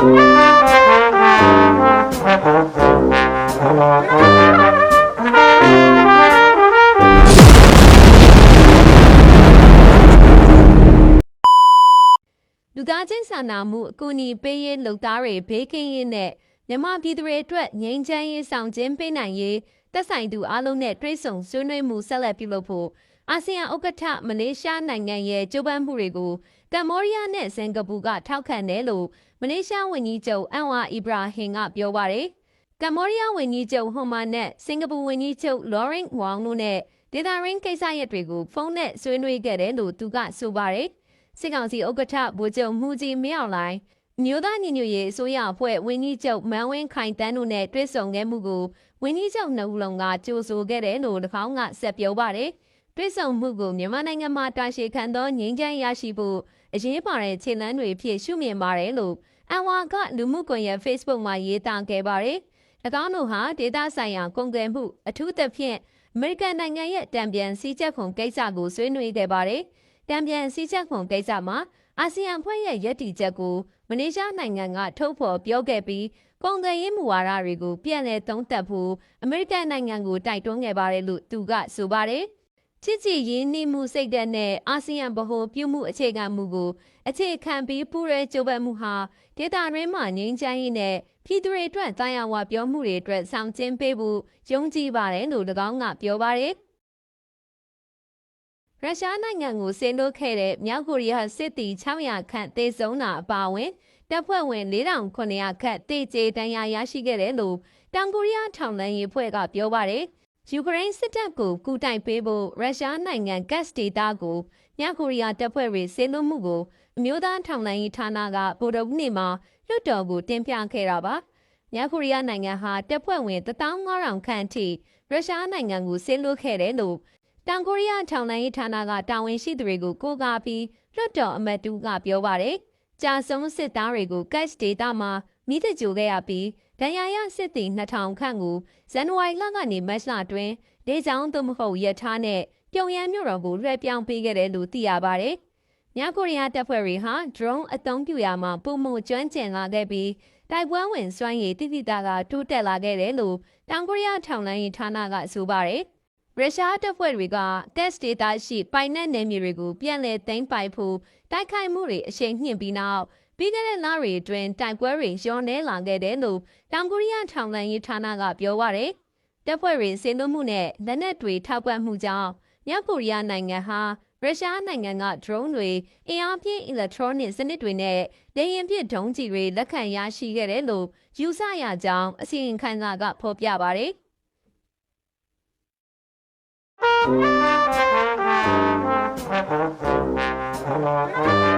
လူသားချင်းစာနာမှုအကူအညီပေးရေးလုပ်သားတွေဘေးကင်းရေးနဲ့မြန်မာပြည်သူတွေအတွက်ငြိမ်းချမ်းရေးဆောင်ကျဉ်ပေးနိုင်ရေးသက်ဆိုင်သူအားလုံးနဲ့တွဲဆုံဆွေးနွေးမှုဆက်လက်ပြုလုပ်ဖို့အာဆီယံဥက္ကဋ္ဌမလေးရှားနိုင်ငံရဲ့ကြိုးပမ်းမှုတွေကိုကမ္ဘောဒီးယားနဲ့စင်ကာပူကထောက်ခံတယ်လို့မလေးရှားဝန်ကြီးချုပ်အန်ဝါအီဘရာဟင်ကပြောပါတယ်။ကမ္ဘောဒီးယားဝန်ကြီးချုပ်ဟွန်မာနဲ့စင်ကာပူဝန်ကြီးချုပ်လော်ရင်ဝေါင်တို့နဲ့ဒေသရင်းကိစ္စရပ်တွေကိုဖုန်းနဲ့ဆွေးနွေးခဲ့တယ်လို့သူကဆိုပါတယ်။စစ်ကောင်စီဥက္ကဋ္ဌဗိုလ်ချုပ်မှုကြီးမင်းအောင်လှိုင်မျိုးသားညီညွတ်ရေးအစိုးရအဖွဲ့ဝန်ကြီးချုပ်မန်ဝင်းခိုင်တန်းတို့နဲ့တွေ့ဆုံခဲ့မှုကိုဝန်ကြီးချုပ်နှုတ်လုံးကကြိုဆိုခဲ့တယ်လို့၎င်းကဆက်ပြောပါတယ်။တွေ့ဆုံမှုကိုမြန်မာနိုင်ငံမှာတာရှည်ခံသောငြိမ်းချမ်းရရှိဖို့အရေးပါတဲ့ခြေလှမ်းတွေဖြစ်ရှုမြင်ပါတယ်လို့အန်ဝါကလူမှုကွန်ရက် Facebook မှာရေးသားခဲ့ပါတယ်။၎င်းတို့ဟာဒေသဆိုင်ရာကုန်သွယ်မှုအထူးသဖြင့်အမေရိကန်နိုင်ငံရဲ့တံပြန်စည်းချက်ခွန်ကိစ္စကိုဆွေးနွေးခဲ့ပါတယ်။တံပြန်စည်းချက်ခွန်ကိစ္စမှာအာဆီယံအဖွဲ့ရဲ့ရည်တည်ချက်ကိုမလေးရှားနိုင်ငံကထုတ်ဖော်ပြောခဲ့ပြီးကုန်သွယ်ရေးမူဝါဒတွေကိုပြန်လည်သုံးသပ်ဖို့အမေရိကန်နိုင်ငံကိုတိုက်တွန်းခဲ့ပါတယ်လို့သူကဆိုပါတယ်။ချစ်ကြည်ရင်းနှီးမှုစိတ်ဓာတ်နဲ့အာဆီယံဗဟိုပြုမှုအခြေခံမှုကိုအခြေခံပြီးပူးရဲကြိုးပမ်းမှုဟာဒေသရင်းမှာငြိမ်းချမ်းရေးနဲ့ပြည်သူတွေအတွက်တာယာဝပြောမှုတွေအတွက်ဆောင်ကျဉ်ပေးဖို့ယုံကြည်ပါတယ်လို့၎င်းကပြောပါတယ်။ရုရှားနိုင်ငံကိုဆင်းလို့ခဲ့တဲ့မြောက်ကိုရီးယားစစ်သည်600ခန့်သေဆုံးတာအပါအဝင်တပ်ဖွဲ့ဝင်4900ခန့်တေကျေဒဏ်ရာရရှိခဲ့တယ်လို့တောင်ကိုရီးယားထောက်လှမ်းရေးအဖွဲ့ကပြောပါတယ်။ယူကရိန်းစစ်တပ်ကိုကူတိုက်ပေးဖို့ရုရှားနိုင်ငံဂတ်စ်ဒေသကိုမြောက်ကိုရီးယားတပ်ဖွဲ့တွေဆင်းလို့မှုကိုအမျိုးသားထောက်လှမ်းရေးဌာနကဗိုလ်ချုပ်နေမှာလွှတ်တော်ကိုတင်ပြခဲ့တာပါ။မြောက်ကိုရီးယားနိုင်ငံဟာတပ်ဖွဲ့ဝင်15000ခန့်အထိရုရှားနိုင်ငံကိုဆင်းလို့ခဲ့တယ်လို့တောင်ကိုရီးယားထောက်လှမ်းရေးဌာနကတာဝန်ရှိသူတွေကိုကိုးကားပြီးလွှတ်တော်အမတ်တူကပြောပါတယ်။ကြာဆုံးစစ်သားတွေကိုကတ်စ်ဒေတာမှာမိသကြိုခဲ့ရပြီးဒဏ်ရာရစစ်သည်2000ခန့်ကိုဇန်နဝါရီလကနေမတ်လတွင်ဒေချောင်းသို့မဟုတ်ရထားနဲ့ပြုံယမ်းမြို့တော်ကိုလွှဲပြောင်းပေးခဲ့တယ်လို့သိရပါတယ်။မြောက်ကိုရီးယားတပ်ဖွဲ့တွေဟာ drone အသုံးပြုရာမှာပုံမှုကျွမ်းကျင်လာခဲ့ပြီးတိုက်ပွဲဝင်စွမ်းရည်တိတိကျကျတိုးတက်လာခဲ့တယ်လို့တောင်ကိုရီးယားထောက်လှမ်းရေးဌာနကဆိုပါတယ်။ရုရှားတပ်ဖွဲ့တွေကကတ်စ်ဒေတာရှိပိုင်နက်နယ်မြေတွေကိုပြန်လည်သိမ်းပိုက်ဖို့တိုက်ခိုက်မှုတွေအရှိန်မြင့်ပြီးနောက်ပြီးခဲ့တဲ့လတွေအတွင်းတိုက်ပွဲတွေလျော့နည်းလာခဲ့တယ်လို့တောင်ကိုရီးယားထောက်လှမ်းရေးဌာနကပြောပါတယ်။တပ်ဖွဲ့တွေဆင်းလို့မှုနဲ့လက်နက်တွေထောက်ပံ့မှုကြောင့်မြောက်ကိုရီးယားနိုင်ငံဟာရုရှားနိုင်ငံက drone တွေအင်အားပြင်းအီလက်ထရောနစ်စနစ်တွေနဲ့လေယာဉ်ပစ်ဒုံးကျည်တွေလက်ခံရရှိခဲ့တယ်လို့ယူဆရကြောင်းအစီရင်ခံစာကဖော်ပြပါတယ်။ Thank you.